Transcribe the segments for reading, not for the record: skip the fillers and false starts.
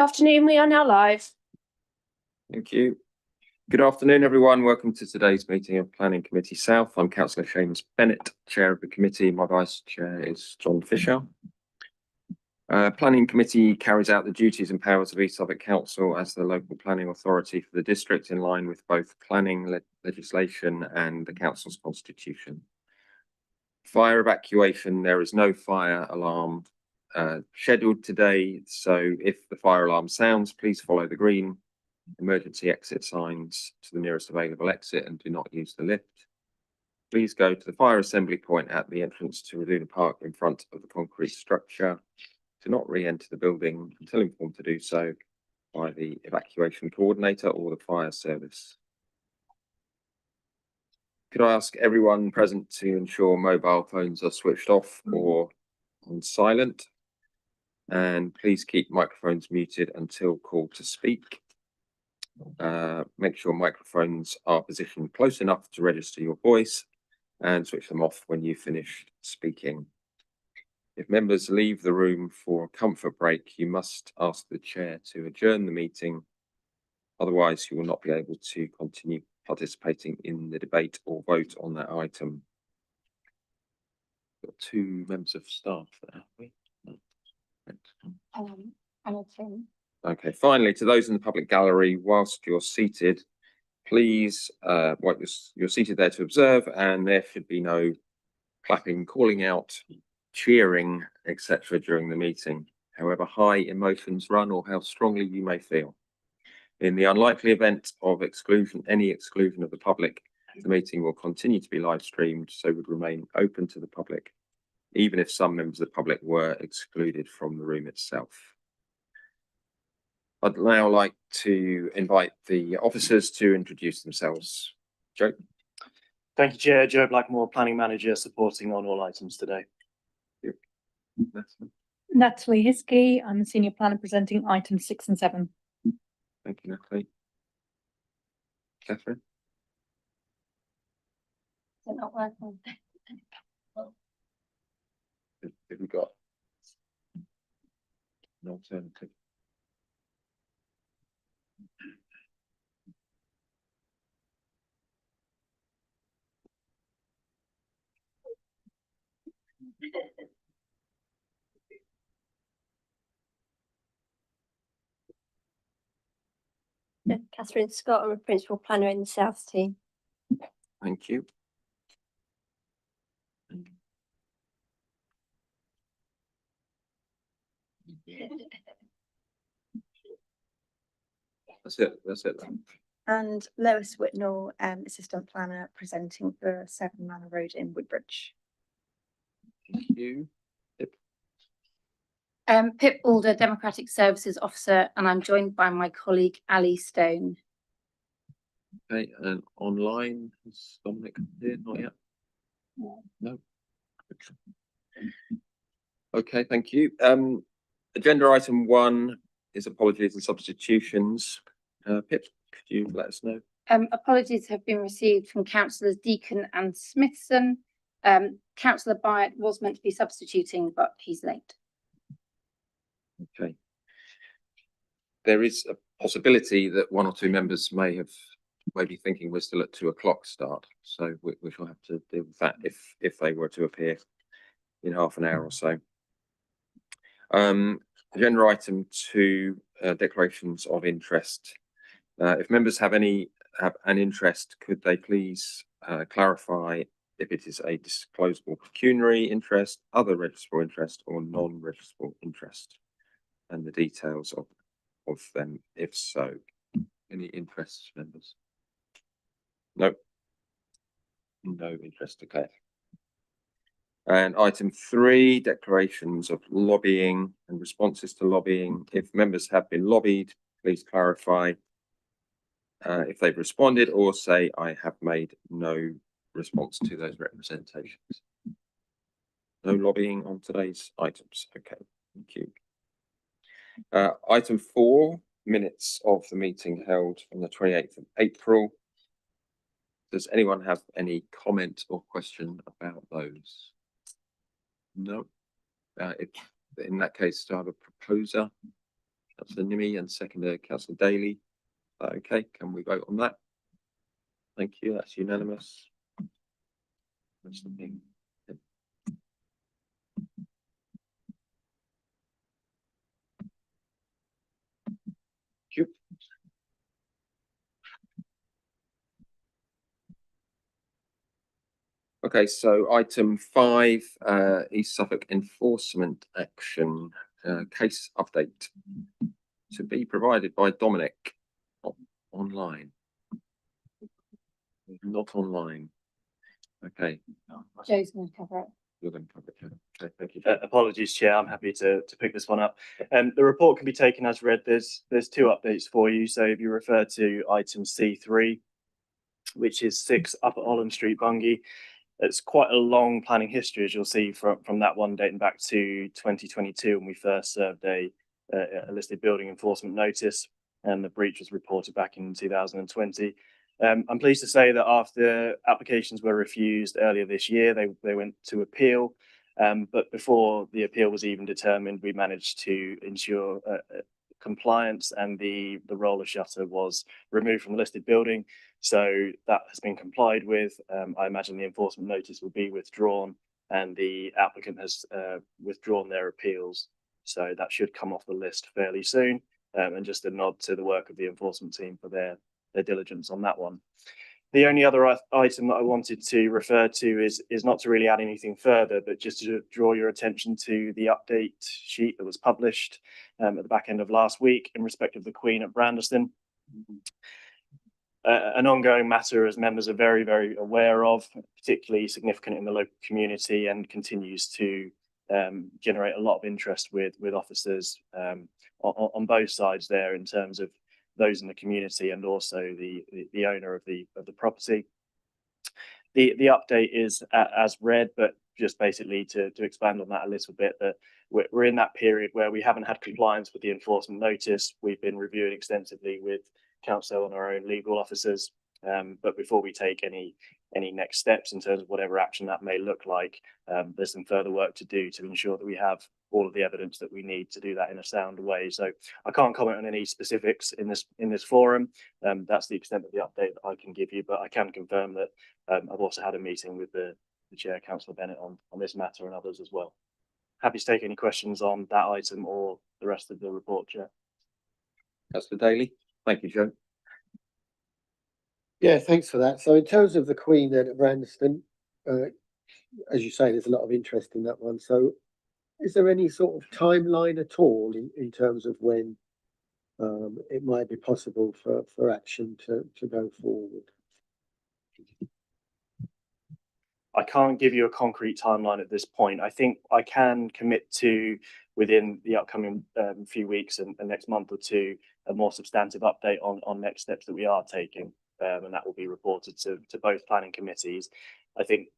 Afternoon, we are now live. Thank you. Good afternoon, everyone. Welcome to today's meeting of Planning Committee South. I'm Councillor Seamus Bennett, Chair of the committee. My Vice Chair is John Fisher. Planning Committee carries out the duties and powers of East Suffolk Council as the local planning authority for the district in line with both planning legislation and the Council's constitution. Fire evacuation, there is no fire alarm scheduled today, so if the fire alarm sounds, please follow the green emergency exit signs to the nearest available exit and do not use the lift. Please go to the fire assembly point at the entrance to Raduna Park in front of the concrete structure. Do not re-enter the building until informed to do so by the evacuation coordinator or the fire service. Could I ask everyone present to ensure mobile phones are switched off or on silent? And please keep microphones muted until called to speak. Make sure microphones are positioned close enough to register your voice and switch them off when you finish speaking. If members leave the room for a comfort break, you must ask the chair to adjourn the meeting. Otherwise, you will not be able to continue participating in the debate or vote on that item. Got two members of staff there, have we? Okay, finally, to those in the public gallery, whilst you're seated, please, you're seated there to observe, and there should be no clapping, calling out, cheering, etc. during the meeting, however high emotions run or how strongly you may feel. In the unlikely event of any exclusion of the public, the meeting will continue to be live streamed, so would remain open to the public, even if some members of the public were excluded from the room itself. I'd now like to invite the officers to introduce themselves. Joe. Thank you, Chair. Joe Blackmore, Planning Manager, supporting on all items today. Natalie Hiskey, I'm the Senior Planner presenting items 6 and 7. Thank you, Natalie. Catherine. Is it not working? Have we got an alternative? Catherine Scott, I'm a Principal Planner in the South team. Thank you. That's it then. And Lois Whitnall, Assistant Planner, presenting for 7 Manor Road in Woodbridge. Thank you. Pip Alder, Democratic Services Officer, and I'm joined by my colleague Ali Stone. Okay, and online, is Dominic here? Not yet? No. Okay, thank you. Agenda item 1 is apologies and substitutions. Pip, could you let us know? Apologies have been received from Councillors Deacon and Smithson. Councillor Byatt was meant to be substituting, but he's late. Okay. There is a possibility that 1 or 2 members may be thinking we're still at 2 o'clock start, so we shall have to deal with that if they were to appear in half an hour or so. Agenda item 2, declarations of interest. If members have an interest, could they please clarify if it is a disclosable pecuniary interest, other registrable interest, or non-registrable interest, and the details of them, if so. Any interests, members? No. No interest, okay. And item 3, declarations of lobbying and responses to lobbying. If members have been lobbied, please clarify if they've responded, or say I have made no response to those representations. No lobbying on today's items. Okay, thank you. Item 4, minutes of the meeting held on the 28th of April. Does anyone have any comment or question about those? No. In that case, do I have a proposer? Councillor Nimi and seconder Councillor Daly. Okay, can we vote on that? Thank you, that's unanimous. That's the thing. Thank you. Okay, so item 5, East Suffolk enforcement action, case update to be provided by Dominic online. Not online. Okay, Joe's going to cover it. you're going to cover it. Joe. Okay, thank you. Apologies, Chair. I'm happy to pick this one up. The report can be taken as read. There's 2 updates for you. So if you refer to item C3, which is 6 Upper Ollam Street, Bungay, it's quite a long planning history, as you'll see from that one dating back to 2022 when we first served a listed building enforcement notice, and the breach was reported back in 2020. I'm pleased to say that after applications were refused earlier this year, they went to appeal. But before the appeal was even determined, we managed to ensure compliance, and the roller shutter was removed from the listed building. So that has been complied with. I imagine the enforcement notice will be withdrawn, and the applicant has withdrawn their appeals. So that should come off the list fairly soon. And just a nod to the work of the enforcement team for their diligence on that one. The only other item that I wanted to refer to is not to really add anything further, but just to draw your attention to the update sheet that was published at the back end of last week in respect of the Queen at Brandeston. An ongoing matter, as members are very, very aware of, particularly significant in the local community, and continues to generate a lot of interest with officers on both sides there, in terms of those in the community and also the owner of the property. The update is as read, but just basically to expand on that a little bit, that we're in that period where we haven't had compliance with the enforcement notice. We've been reviewing extensively with council and our own legal officers, but before we take any next steps in terms of whatever action that may look like, there's some further work to do to ensure that we have all of the evidence that we need to do that in a sound way. So I can't comment on any specifics in this forum. That's the extent of the update that I can give you, but I can confirm that I've also had a meeting with the Chair, Councillor Bennett, on this matter and others as well. Happy to take any questions on that item or the rest of the report, Chair. Councillor Daly. Thank you, Joe. Yeah, thanks for that. So in terms of the Queen at Brandeston, as you say, there's a lot of interest in that one. So is there any sort of timeline at all in terms of when it might be possible for action to go forward? I can't give you a concrete timeline at this point. I think I can commit to, within the upcoming few weeks and next month or two, a more substantive update on next steps that we are taking, and that will be reported to both planning committees. I think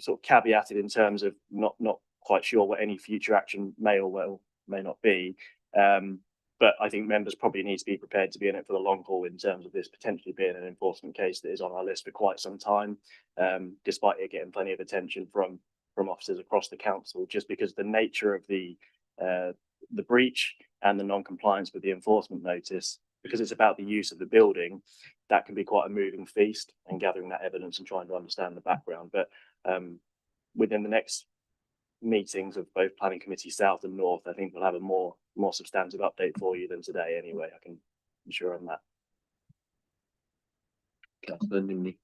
sort of caveated in terms of not quite sure what any future action may or well may not be, but I think members probably need to be prepared to be in it for the long haul, in terms of this potentially being an enforcement case that is on our list for quite some time, despite it getting plenty of attention from officers across the council, just because the nature of the breach and the non-compliance with the enforcement notice, because it's about the use of the building, that can be quite a moving feast, and gathering that evidence and trying to understand the background. But within the next meetings of both Planning Committee South and North, I think we'll have a more substantive update for you than today anyway. I can ensure on that. Councillor Nimney.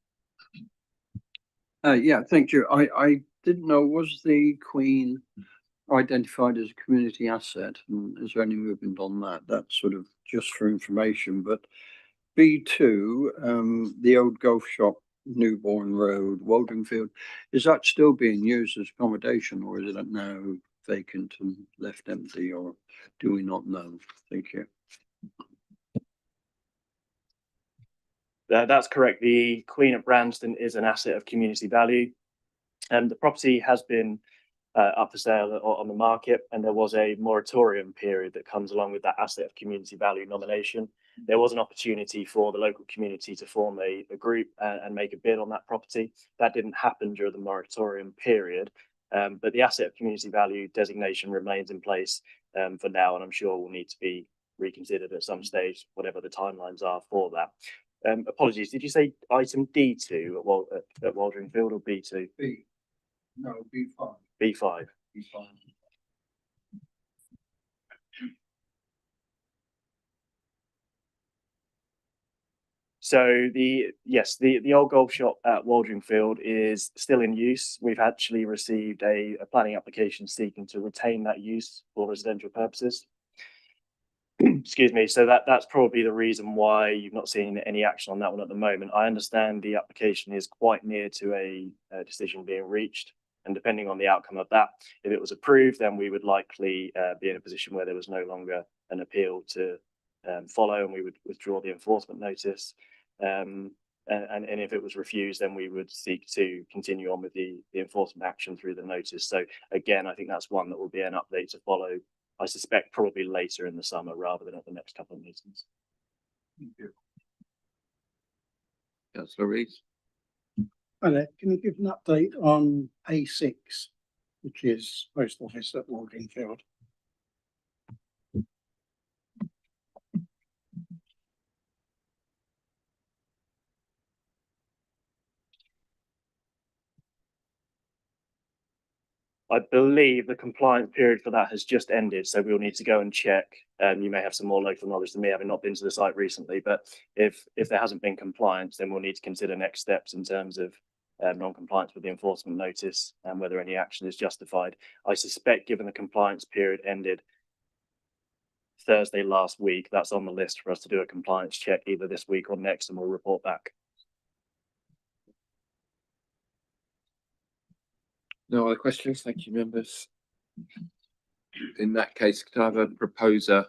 Yeah, thank you. I didn't know, was the Queen identified as a community asset, and is there any movement on that? That's sort of just for information. But B2, the old golf shop, Newbourne Road, Waldingfield, is that still being used as accommodation, or is it now vacant and left empty, or do we not know? Thank you. That's correct. The Queen at Brandeston is an asset of community value, and the property has been up for sale on the market, and there was a moratorium period that comes along with that asset of community value nomination. There was an opportunity for the local community to form a group and make a bid on that property. That didn't happen during the moratorium period, but the asset of community value designation remains in place, for now, and I'm sure will need to be reconsidered at some stage, whatever the timelines are for that. Apologies, did you say item D2 at Waldring Field or B2? B, no, B5. B5. B5. So the old golf shop at Waldring Field is still in use. We've actually received a planning application seeking to retain that use for residential purposes. Excuse me. So that's probably the reason why you've not seen any action on that one at the moment. I understand the application is quite near to a decision being reached. And depending on the outcome of that, if it was approved, then we would likely be in a position where there was no longer an appeal to follow, and we would withdraw the enforcement notice. And if it was refused, then we would seek to continue on with the enforcement action through the notice. So again, I think that's one that will be an update to follow, I suspect probably later in the summer rather than at the next couple of meetings. Thank you. Councillor Rees. Hi there, can you give an update on A6, which is post office at Waldring Field? I believe the compliance period for that has just ended, so we'll need to go and check. You may have some more local knowledge than me, having not been to the site recently, but if there hasn't been compliance, then we'll need to consider next steps in terms of non-compliance with the enforcement notice and whether any action is justified. I suspect, given the compliance period ended Thursday last week, that's on the list for us to do a compliance check either this week or next, and we'll report back. No other questions? Thank you, members. In that case, could I have a proposer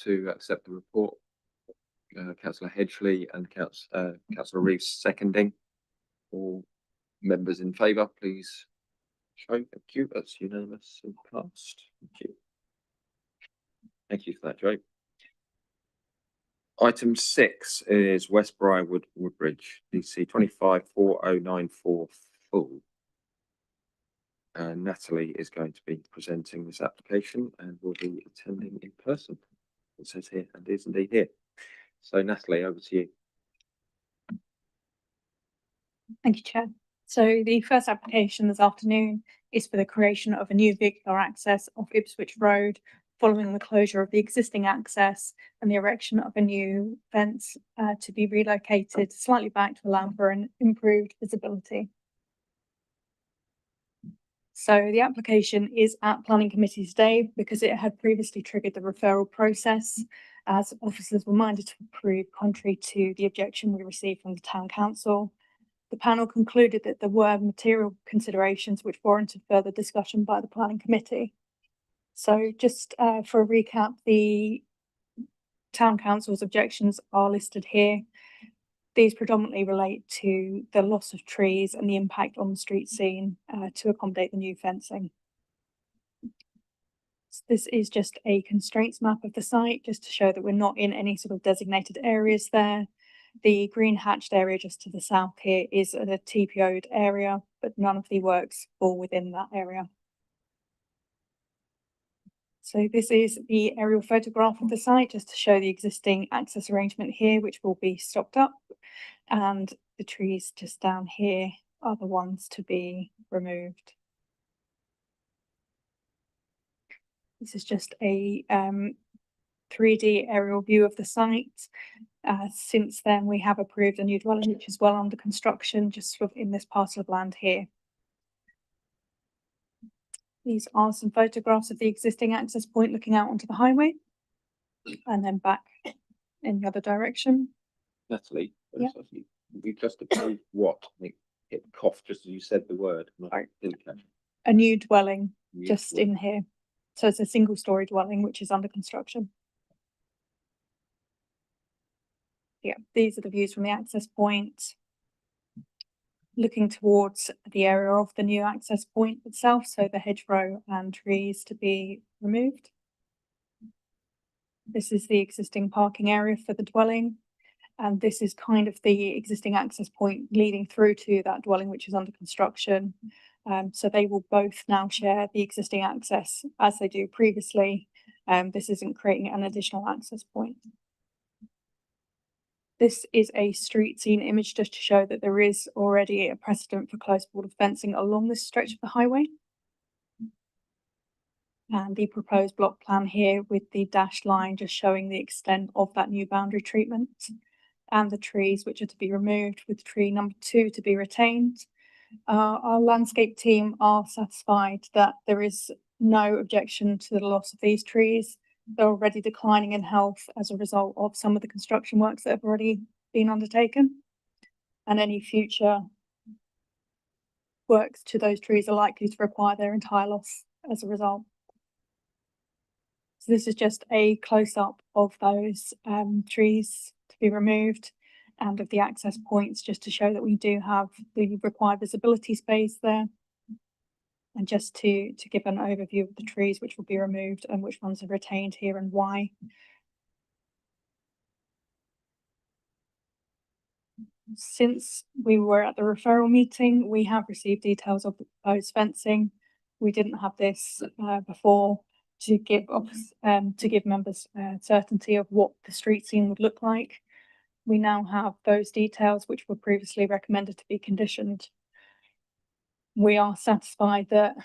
to accept the report? Councillor Hedgley and Councillor Reeves seconding. All members in favour, please show. Thank you. That's unanimous and passed. Thank you. Thank you for that, Joe. Item 6 is West Briarwood Woodbridge, DC 254094 full. Natalie is going to be presenting this application and will be attending in person. It says here, and is indeed here. So Natalie, over to you. Thank you, Chair. So the first application this afternoon is for the creation of a new vehicular access off Ipswich Road, following the closure of the existing access and the erection of a new fence to be relocated slightly back to allow for an improved visibility. So the application is at Planning Committee today because it had previously triggered the referral process, as officers were minded to approve contrary to the objection we received from the Town Council. The panel concluded that there were material considerations which warranted further discussion by the Planning Committee. So just for a recap, the Town Council's objections are listed here. These predominantly relate to the loss of trees and the impact on the street scene to accommodate the new fencing. So this is just a constraints map of the site, just to show that we're not in any sort of designated areas there. The green hatched area just to the south here is a TPO'd area, but none of the works fall within that area. So this is the aerial photograph of the site, just to show the existing access arrangement here, which will be stopped up. And the trees just down here are the ones to be removed. This is just a 3D aerial view of the site. Since then, we have approved a new dwelling, which is well under construction, just sort of in this parcel of land here. These are some photographs of the existing access point looking out onto the highway and then back in the other direction. Natalie, Yeah. you just approved what? I think it coughed just as you said the word. I didn't catch it. A new dwelling New just dwelling. in here. So it's a single story dwelling, which is under construction. Yeah, these are the views from the access point. Looking towards the area of the new access point itself, so the hedgerow and trees to be removed. This is the existing parking area for the dwelling, and this is kind of the existing access point leading through to that dwelling, which is under construction. So they will both now share the existing access as they do previously, This isn't creating an additional access point. This is a street scene image just to show that there is already a precedent for close border fencing along this stretch of the highway. And the proposed block plan here with the dashed line just showing the extent of that new boundary treatment and the trees which are to be removed, with tree number 2 to be retained. Our landscape team are satisfied that there is no objection to the loss of these trees. They're already declining in health as a result of some of the construction works that have already been undertaken. And any future works to those trees are likely to require their entire loss as a result. So this is just a close-up of those trees to be removed and of the access points, just to show that we do have the required visibility space there. And just to give an overview of the trees which will be removed and which ones are retained here and why. Since we were at the referral meeting, we have received details of the proposed fencing. We didn't have this before to give members certainty of what the street scene would look like. We now have those details which were previously recommended to be conditioned. We are satisfied that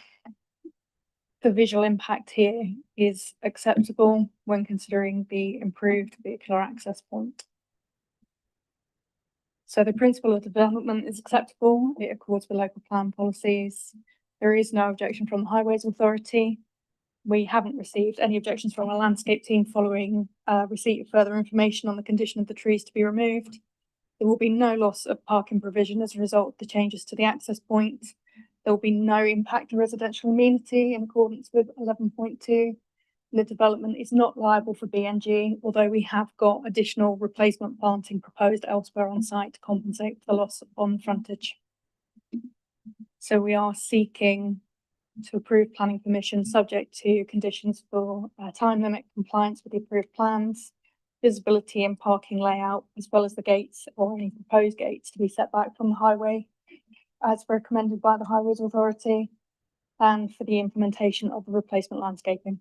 the visual impact here is acceptable when considering the improved vehicular access point. So the principle of development is acceptable. It accords with local plan policies. There is no objection from the Highways Authority. We haven't received any objections from our landscape team following receipt of further information on the condition of the trees to be removed. There will be no loss of parking provision as a result of the changes to the access point. There will be no impact on residential amenity in accordance with 11.2. The development is not liable for BNG, although we have got additional replacement planting proposed elsewhere on site to compensate for the loss on frontage. So we are seeking to approve planning permission subject to conditions for time limit, compliance with the approved plans, visibility and parking layout, as well as the gates or any proposed gates to be set back from the highway as recommended by the Highways Authority, and for the implementation of the replacement landscaping.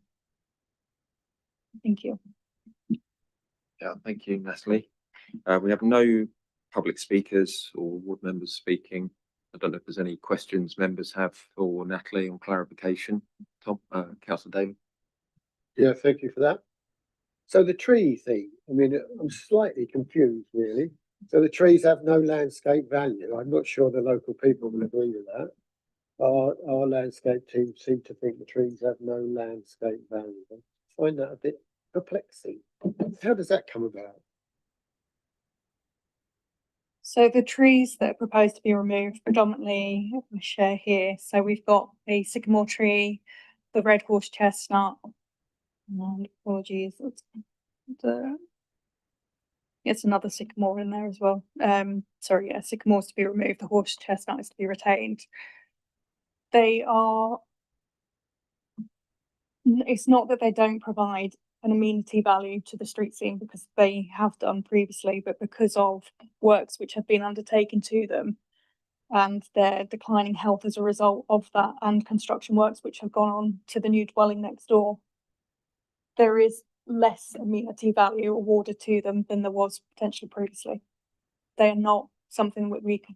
Thank you. Yeah, thank you, Natalie. We have no public speakers or ward members speaking. I don't know if there's any questions members have for Natalie on clarification. Tom, Councillor David. Yeah, thank you for that. So the tree thing, I mean, I'm slightly confused really. So the trees have no landscape value. I'm not sure the local people will agree with that. Our landscape team seem to think the trees have no landscape value. I find that a bit perplexing. How does that come about? So the trees that are proposed to be removed predominantly, we share here. So we've got a sycamore tree, the red horse chestnut, and apologies, it's another sycamore in there as well. Sorry, yeah, sycamore's to be removed, the horse chestnut is to be retained. They are, it's not that they don't provide an amenity value to the street scene, because they have done previously, but because of works which have been undertaken to them and their declining health as a result of that, and construction works which have gone on to the new dwelling next door, there is less amenity value awarded to them than there was potentially previously. They are not something that we could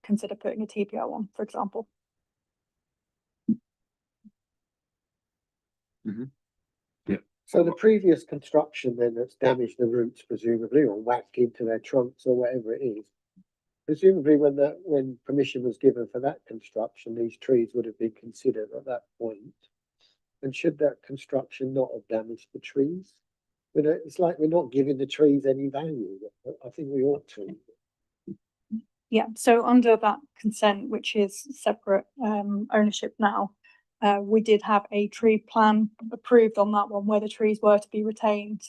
consider putting a TPO on, for example. Yeah. So the previous construction then that's damaged the roots presumably, or whacked into their trunks or whatever it is. Presumably when permission was given for that construction, these trees would have been considered at that point. And should that construction not have damaged the trees? But it's like we're not giving the trees any value. I think we ought to. Yeah, so under that consent, which is separate ownership now, we did have a tree plan approved on that one where the trees were to be retained.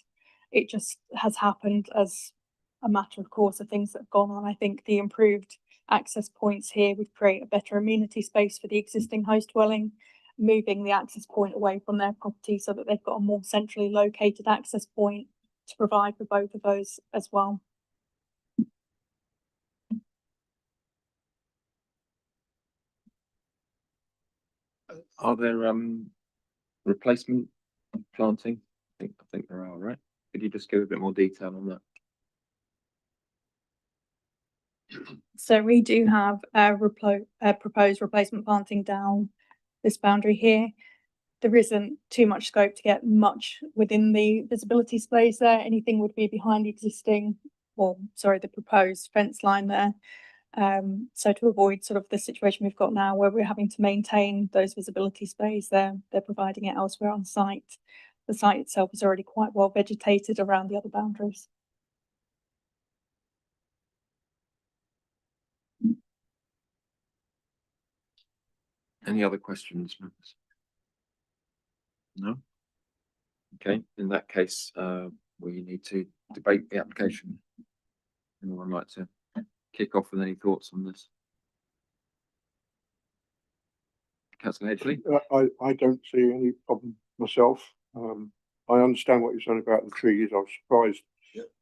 It just has happened as a matter of course of things that have gone on. I think the improved access points here would create a better amenity space for the existing host dwelling, moving the access point away from their property so that they've got a more centrally located access point to provide for both of those as well. Are there replacement planting I think there are, right? Could you just give a bit more detail on that? So we do have a proposed replacement planting down this boundary here. There isn't too much scope to get much within the visibility space there. Anything would be behind the existing, or sorry, the proposed fence line there. So to avoid sort of the situation we've got now where we're having to maintain those visibility space, they're providing it elsewhere on site. The site itself is already quite well vegetated around the other boundaries. Any other questions, members? No? Okay, in that case, we need to debate the application. Anyone like to kick off with any thoughts on this? Councillor Hedgley? I don't see any problem myself. I understand what you're saying about the trees. I was surprised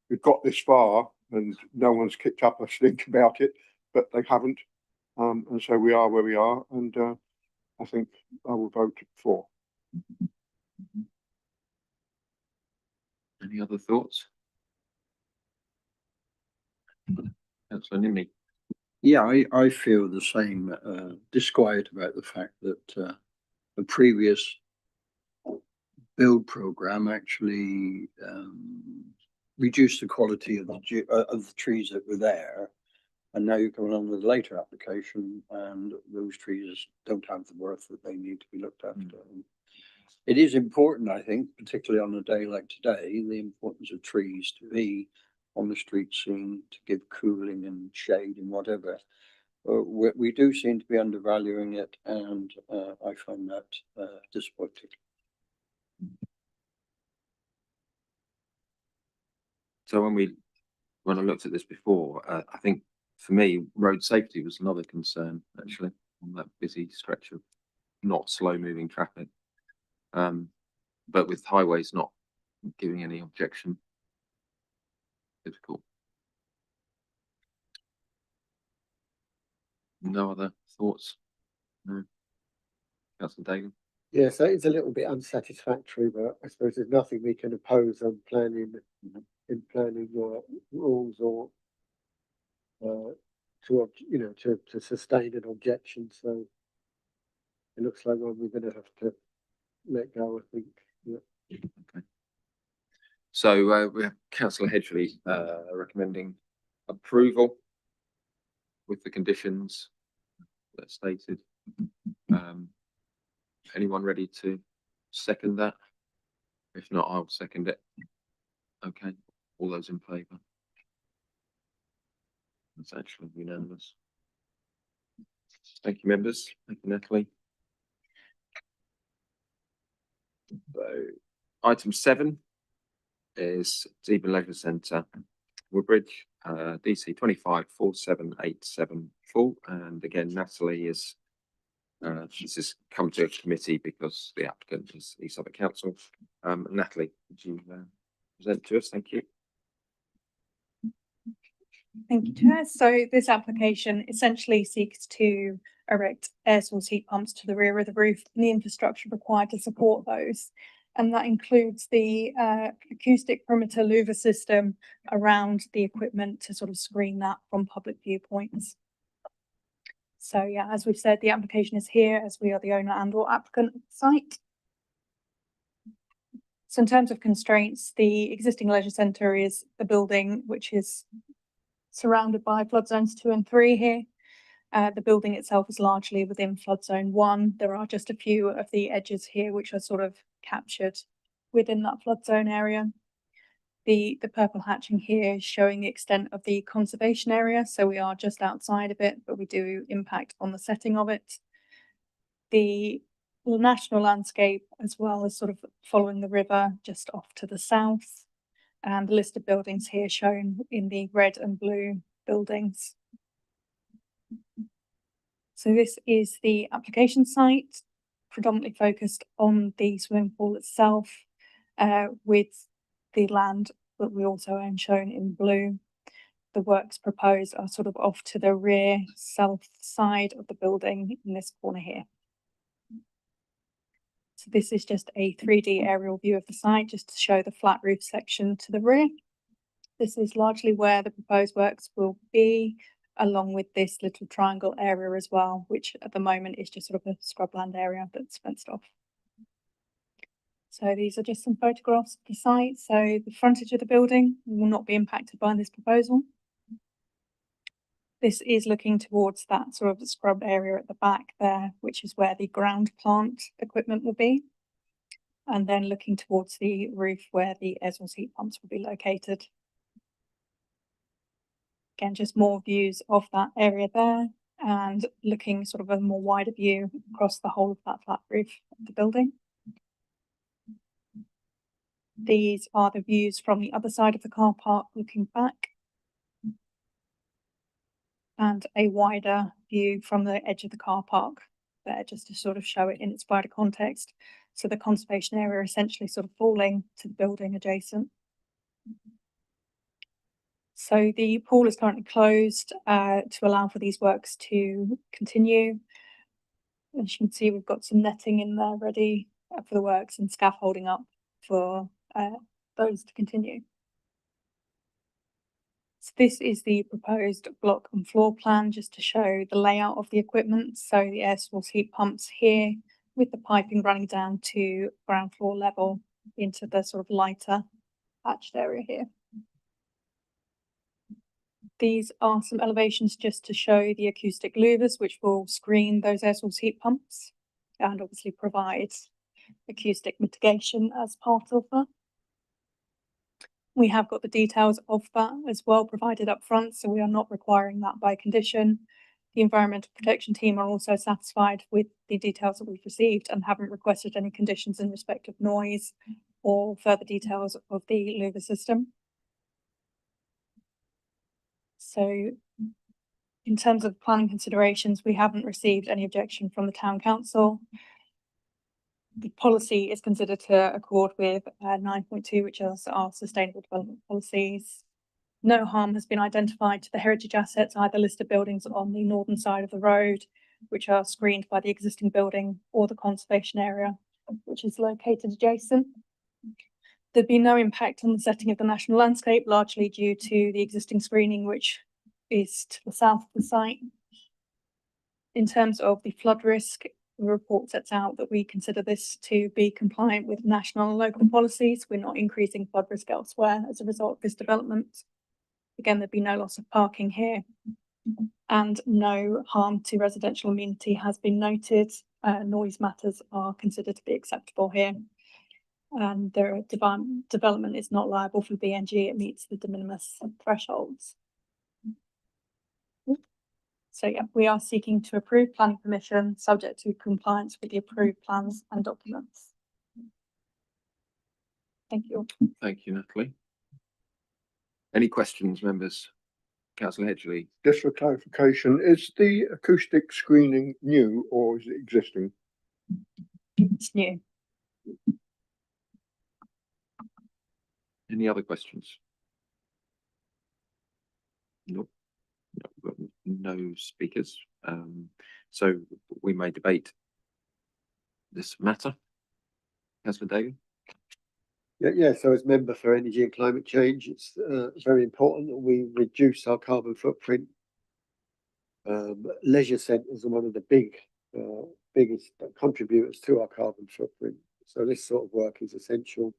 we've got this far and no one's kicked up a stink about it, but they haven't. And so we are where we are, and I think I will vote for. Any other thoughts? Councillor Nimney? Yeah, I feel the same, disquiet about the fact that the previous build program actually reduced the quality of the trees that were there. And now you're coming on with a later application and those trees don't have the worth that they need to be looked after. It is important, I think, particularly on a day like today, the importance of trees to be on the street scene to give cooling and shade and whatever. We do seem to be undervaluing it, and I find that disappointing. So when I looked at this before, I think for me, road safety was another concern, actually, on that busy stretch of not slow moving traffic. But with highways not giving any objection, difficult. No other thoughts? No. Councillor Dagan? Yeah, so it's a little bit unsatisfactory, but I suppose there's nothing we can oppose on planning, in planning your rules or to sustain an objection. So it looks like one we're going to have to let go, I think. Yeah. Okay. So we have Councillor Hedgley recommending approval with the conditions that stated. Anyone ready to second that? If not, I'll second it. Okay, all those in favour? That's actually unanimous. Thank you, members. Thank you, Natalie. So, item 7 is Deben Leisure Centre, Woodbridge, DC 254787 and again, Natalie is she's just come to a committee because the applicant is East Suffolk Council. Natalie, would you present to us? Thank you. Thank you, Chair. So this application essentially seeks to erect air source heat pumps to the rear of the roof and the infrastructure required to support those. And that includes the acoustic perimeter louver system around the equipment to sort of screen that from public viewpoints. So yeah, as we've said, the application is here as we are the owner and or applicant of the site. So in terms of constraints, the existing leisure centre is a building which is surrounded by flood zones 2 and 3 here. The building itself is largely within flood zone 1. There are just a few of the edges here which are sort of captured within that flood zone area. The purple hatching here is showing the extent of the conservation area, so we are just outside of it, but we do impact on the setting of it. The national landscape, as well as sort of following the river just off to the south, and the list of buildings here shown in the red and blue buildings. So this is the application site, predominantly focused on the swimming pool itself, with the land that we also own shown in blue. The works proposed are sort of off to the rear south side of the building in this corner here. So this is just a 3D aerial view of the site, just to show the flat roof section to the rear. This is largely where the proposed works will be, along with this little triangle area as well, which at the moment is just sort of a scrubland area that's fenced off. So these are just some photographs of the site. So the frontage of the building will not be impacted by this proposal. This is looking towards that sort of scrub area at the back there, which is where the ground plant equipment will be. And then looking towards the roof where the air source heat pumps will be located. Again, just more views of that area there and looking sort of a more wider view across the whole of that flat roof of the building. These are the views from the other side of the car park looking back. And a wider view from the edge of the car park there, just to sort of show it in its wider context. So the conservation area essentially sort of falling to the building adjacent. So the pool is currently closed to allow for these works to continue. As you can see, we've got some netting in there ready for the works and scaffolding up for those to continue. So this is the proposed block and floor plan, just to show the layout of the equipment. So the air source heat pumps here with the piping running down to ground floor level into the sort of lighter hatched area here. These are some elevations just to show the acoustic louvers, which will screen those air source heat pumps and obviously provide acoustic mitigation as part of that. We have got the details of that as well provided up front, so we are not requiring that by condition. The environmental protection team are also satisfied with the details that we've received and haven't requested any conditions in respect of noise or further details of the louver system. So in terms of planning considerations, we haven't received any objection from the town council. The policy is considered to accord with 9.2, which is our sustainable development policies. No harm has been identified to the heritage assets, either listed buildings on the northern side of the road, which are screened by the existing building, or the conservation area, which is located adjacent. There'd be no impact on the setting of the national landscape, largely due to the existing screening, which is to the south of the site. In terms of the flood risk, the report sets out that we consider this to be compliant with national and local policies. We're not increasing flood risk elsewhere as a result of this development. Again, there'd be no loss of parking here, and no harm to residential amenity has been noted. Noise matters are considered to be acceptable here. And their development is not liable for BNG. It meets the de minimis thresholds. So yeah, we are seeking to approve planning permission subject to compliance with the approved plans and documents. Thank you. Thank you, Natalie. Any questions, members? Councillor Hedgley. Just for clarification, is the acoustic screening new or is it existing? It's new. Any other questions? Nope. No, we've got no speakers. So we may debate this matter. Councillor Daly. Yeah, so as member for energy and climate change, it's very important that we reduce our carbon footprint. Leisure centres are one of the biggest contributors to our carbon footprint. So this sort of work is essential.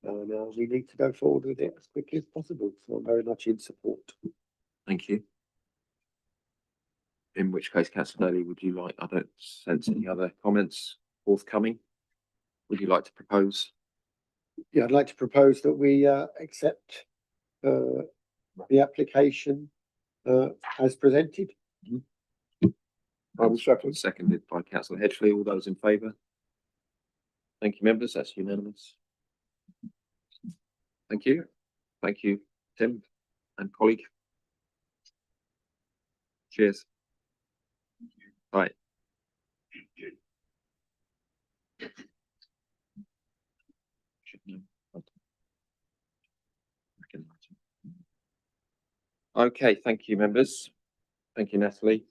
Now we need to go forward with it as quickly as possible. So I'm very much in support. Thank you. In which case, Councillor Daly, would you like, I don't sense any other comments forthcoming. Would you like to propose? Yeah, I'd like to propose that we accept the application as presented. I will second. Seconded by Councillor Hedgley. All those in favour? Thank you, members. That's unanimous. Thank you. Thank you, Tim and colleague. Cheers. Bye. Okay, thank you, members. Thank you, Natalie.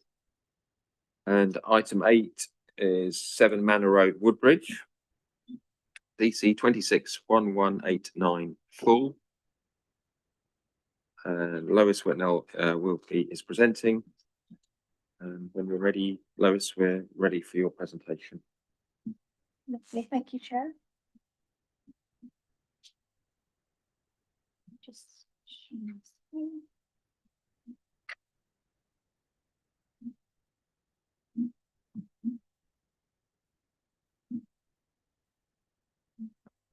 And item 8 is 7 Manor Road, Woodbridge. DC 261189 full. And Lois Whitnell is presenting. And when we're ready, Lois, we're ready for your presentation. Lovely, thank you, Chair. Just share my screen.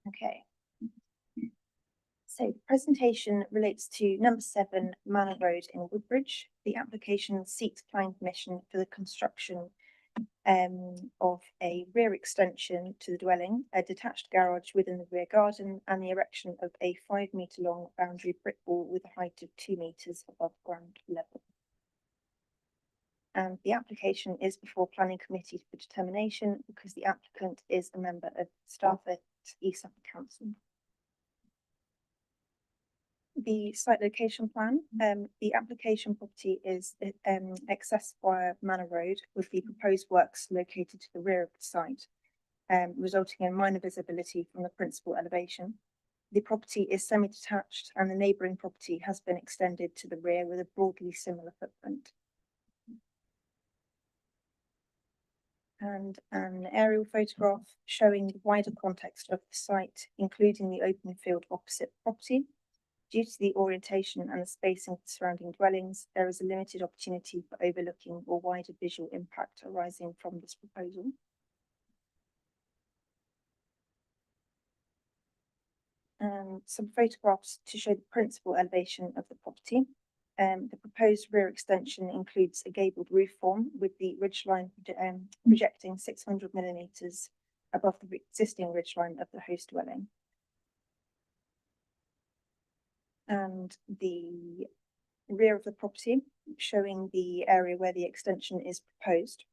Okay. So the presentation relates to number 7 Manor Road in Woodbridge. The application seeks planning permission for the construction of a rear extension to the dwelling, a detached garage within the rear garden, and the erection of a 5-metre long boundary brick wall with a height of 2 metres above ground level. And the application is before planning committee for determination because the applicant is a member of staff at East Suffolk Council. The site location plan, the application property is accessed via Manor Road with the proposed works located to the rear of the site, resulting in minor visibility from the principal elevation. The property is semi-detached and the neighbouring property has been extended to the rear with a broadly similar footprint. And an aerial photograph showing the wider context of the site, including the open field opposite the property. Due to the orientation and the spacing of the surrounding dwellings, there is a limited opportunity for overlooking or wider visual impact arising from this proposal. And some photographs to show the principal elevation of the property. The proposed rear extension includes a gabled roof form with the ridgeline projecting 600 millimetres above the existing ridgeline of the host dwelling. And the rear of the property showing the area where the extension is proposed.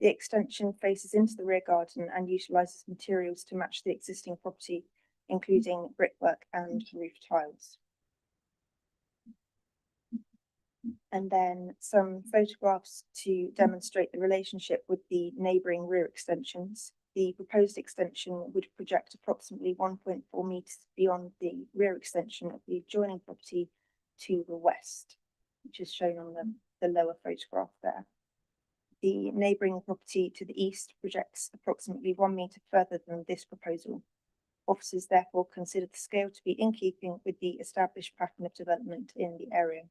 The extension faces into the rear garden and utilises materials to match the existing property, including brickwork and roof tiles. And then some photographs to demonstrate the relationship with the neighbouring rear extensions. The proposed extension would project approximately 1.4 metres beyond the rear extension of the adjoining property to the west, which is shown on the lower photograph there. The neighbouring property to the east projects approximately 1 metre further than this proposal. Officers therefore consider the scale to be in keeping with the established pattern of development in the area.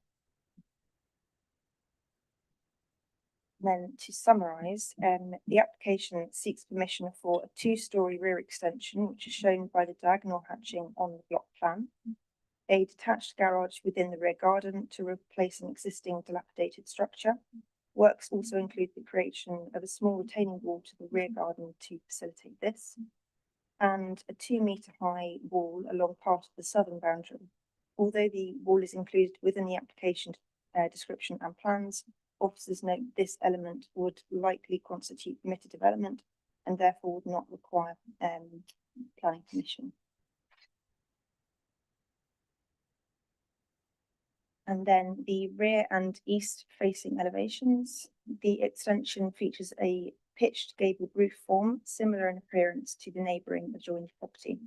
Then to summarise, the application seeks permission for a 2-storey rear extension, which is shown by the diagonal hatching on the block plan, a detached garage within the rear garden to replace an existing dilapidated structure. Works also include the creation of a small retaining wall to the rear garden to facilitate this, and a 2-metre high wall along part of the southern boundary. Although the wall is included within the application description and plans, officers note this element would likely constitute permitted development and therefore would not require planning permission. And then the rear and east facing elevations. The extension features a pitched gabled roof form similar in appearance to the neighbouring adjoining property.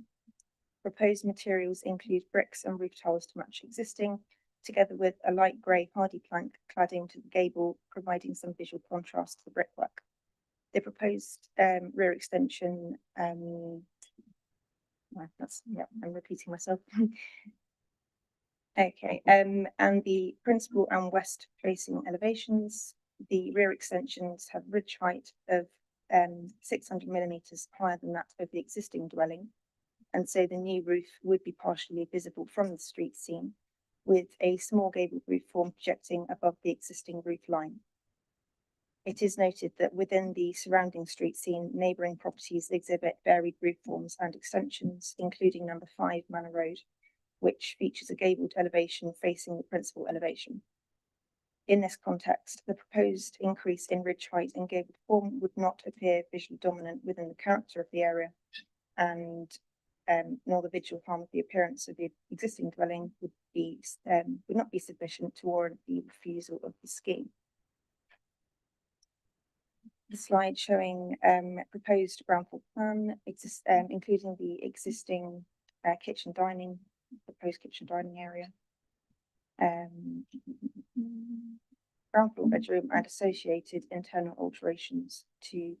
Proposed materials include bricks and roof tiles to match existing, together with a light grey hardy plank cladding to the gable, providing some visual contrast to the brickwork. The proposed rear extension, I'm repeating myself. Okay, and the principal and west facing elevations, the rear extensions have ridge height of 600 millimetres higher than that of the existing dwelling, and so the new roof would be partially visible from the street scene, with a small gabled roof form projecting above the existing roof line. It is noted that within the surrounding street scene, neighbouring properties exhibit varied roof forms and extensions, including number 5 Manor Road, which features a gabled elevation facing the principal elevation. In this context, the proposed increase in ridge height and gabled form would not appear visually dominant within the character of the area, and nor the visual harm of the appearance of the existing dwelling would not be sufficient to warrant the refusal of the scheme. the slide showing proposed ground floor plan, including the existing kitchen dining, proposed kitchen dining area. Ground floor bedroom and associated internal alterations to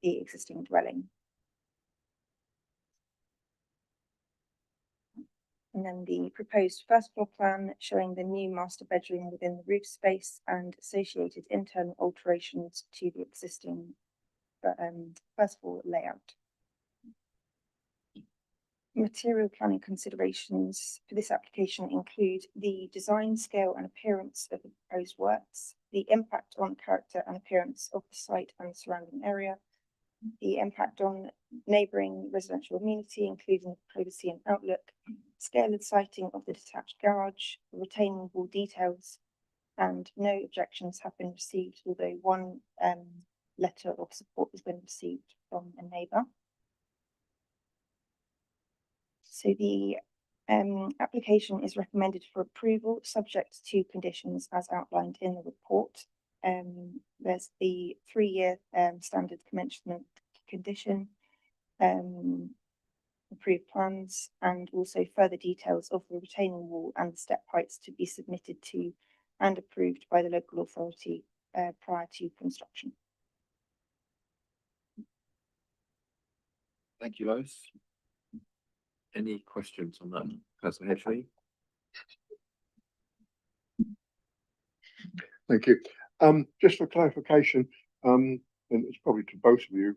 the existing dwelling. And then the proposed first floor plan showing the new master bedroom within the roof space and associated internal alterations to the existing first floor layout. Material planning considerations for this application include the design, scale and appearance of the proposed works, the impact on character and appearance of the site and surrounding area, the impact on neighbouring residential amenity, including privacy and outlook, scale and siting of the detached garage, retaining wall details, and no objections have been received, although one letter of support has been received from a neighbour. So the application is recommended for approval, subject to conditions as outlined in the report. There's the 3-year standard commencement condition, approved plans, and also further details of the retaining wall and the step heights to be submitted to and approved by the local authority prior to construction. Thank you, Lois. Any questions on that, Councillor Hedgley? Thank you. Just for clarification, and it's probably to both of you,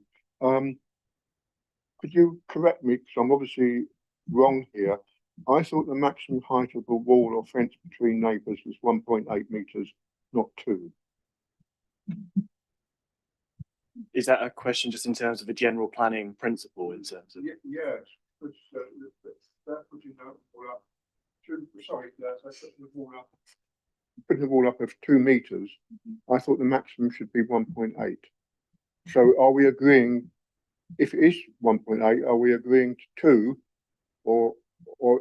could you correct me, because I'm obviously wrong here. I thought the maximum height of a wall or fence between neighbours was 1.8 metres, not 2. Is that a question just in terms of a general planning principle in terms of? Yes, which they're putting the wall up. Putting the wall up of 2 metres. I thought the maximum should be 1.8. So are we agreeing? If it is 1.8, are we agreeing to 2, or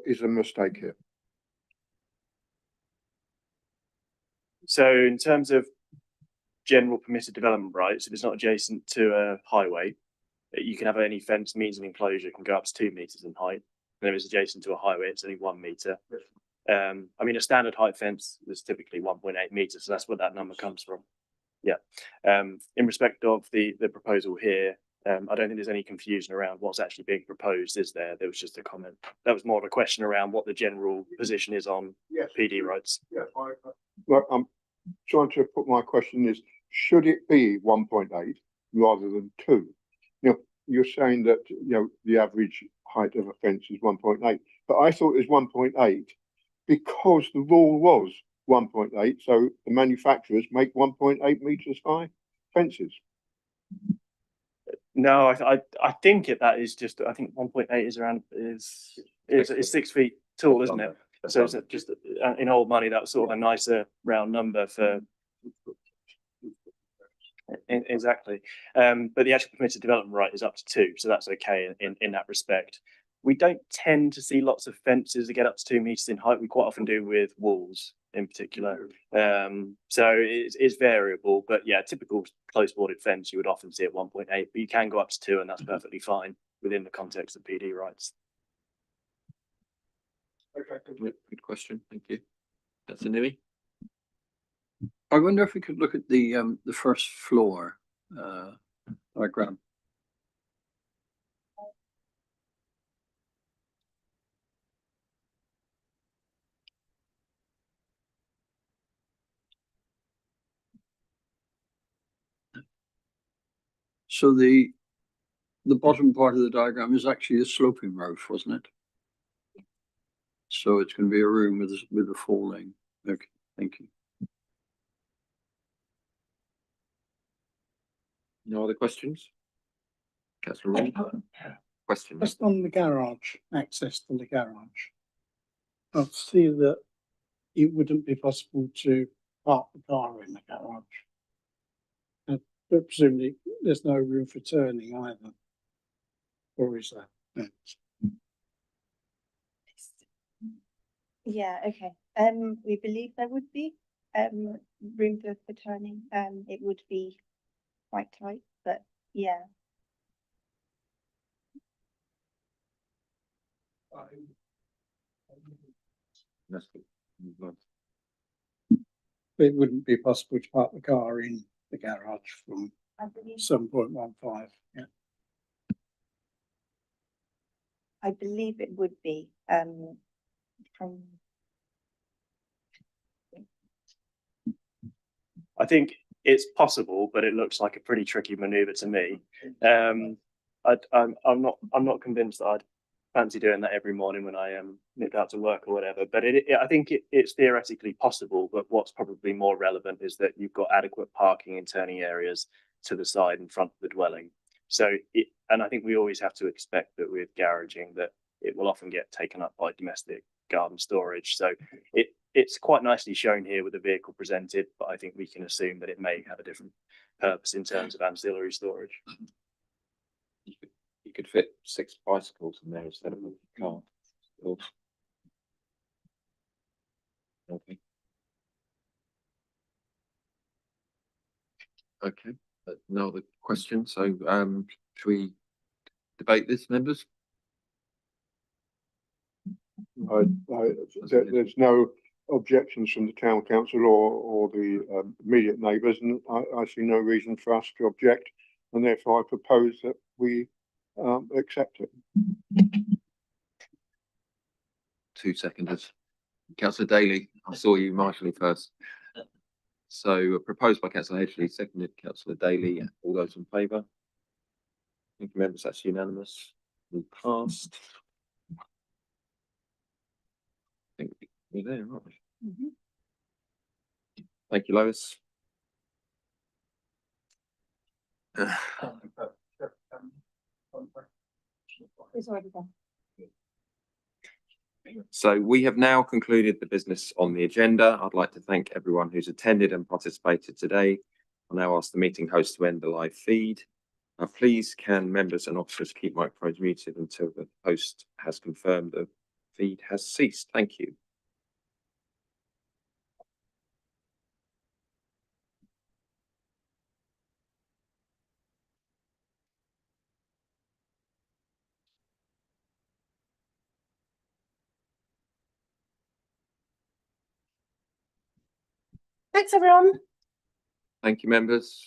is there a mistake here? So in terms of general permitted development rights, if it's not adjacent to a highway, you can have any fence, means of enclosure can go up to 2 metres in height. And if it's adjacent to a highway, it's only 1 metre. I mean, a standard height fence is typically 1.8 metres, so that's where that number comes from. Yeah. In respect of the proposal here, I don't think there's any confusion around what's actually being proposed, is there? There was just a comment. That was more of a question around what the general position is on PD rights. Yeah, well, I'm trying to put my question is, should it be 1.8 rather than 2? You know, you're saying that, you know, the average height of a fence is 1.8, but I thought it was 1.8 because the rule was 1.8, so the manufacturers make 1.8 metres high fences. No, I think that is just, I think 1.8 is around is 6 feet tall, isn't it? So it's just in old money, that was sort of a nicer round number for. Exactly. But the actual permitted development right is up to 2, so that's okay in that respect. We don't tend to see lots of fences that get up to 2 metres in height. We quite often do with walls in particular. So it's variable, but yeah, typical close boarded fence you would often see at 1.8, but you can go up to 2, and that's perfectly fine within the context of PD rights. Okay, Good question, thank you. That's a Nui. I wonder if we could look at the first floor diagram. So the bottom part of the diagram is actually a sloping roof, wasn't it? So it's going to be a room with a falling. Okay, thank you. No other questions? Councillor Roy? Question. Just on the garage, access to the garage. I see that it wouldn't be possible to park the car in the garage. But presumably there's no room for turning either. Or is there? Yeah. Yeah, okay. We believe there would be room for turning. It would be quite tight, but yeah. That's good. It wouldn't be possible to park the car in the garage from I believe, 7.15, yeah. I believe it would be, from, I think it's possible, but it looks like a pretty tricky maneuver to me. I'm not convinced that I'd fancy doing that every morning when I nip out to work or whatever. But I think it's theoretically possible. But what's probably more relevant is that you've got adequate parking in turning areas to the side and front of the dwelling. So and I think we always have to expect that with garaging that it will often get taken up by domestic garden storage. So it's quite nicely shown here with the vehicle presented, but I think we can assume that it may have a different purpose in terms of ancillary storage. You could fit 6 bicycles in there instead of a car. Okay. Okay, no other questions, so should we debate this, members? There's no objections from the town council or the immediate neighbours, and I see no reason for us to object, and therefore I propose that we accept it. 2 seconders. Councillor Daly, I saw you marshalling first. So proposed by Councillor Hedgley, seconded Councillor Daly. All those in favour? Thank you, members. That's unanimous. And passed. I think we're there, aren't we? Thank you, Lois. It's already done. So we have now concluded the business on the agenda. I'd like to thank everyone who's attended and participated today. I'll now ask the meeting host to end the live feed. Please can members and officers keep microphones muted until the host has confirmed the feed has ceased. Thank you. Thanks, everyone. Thank you, members.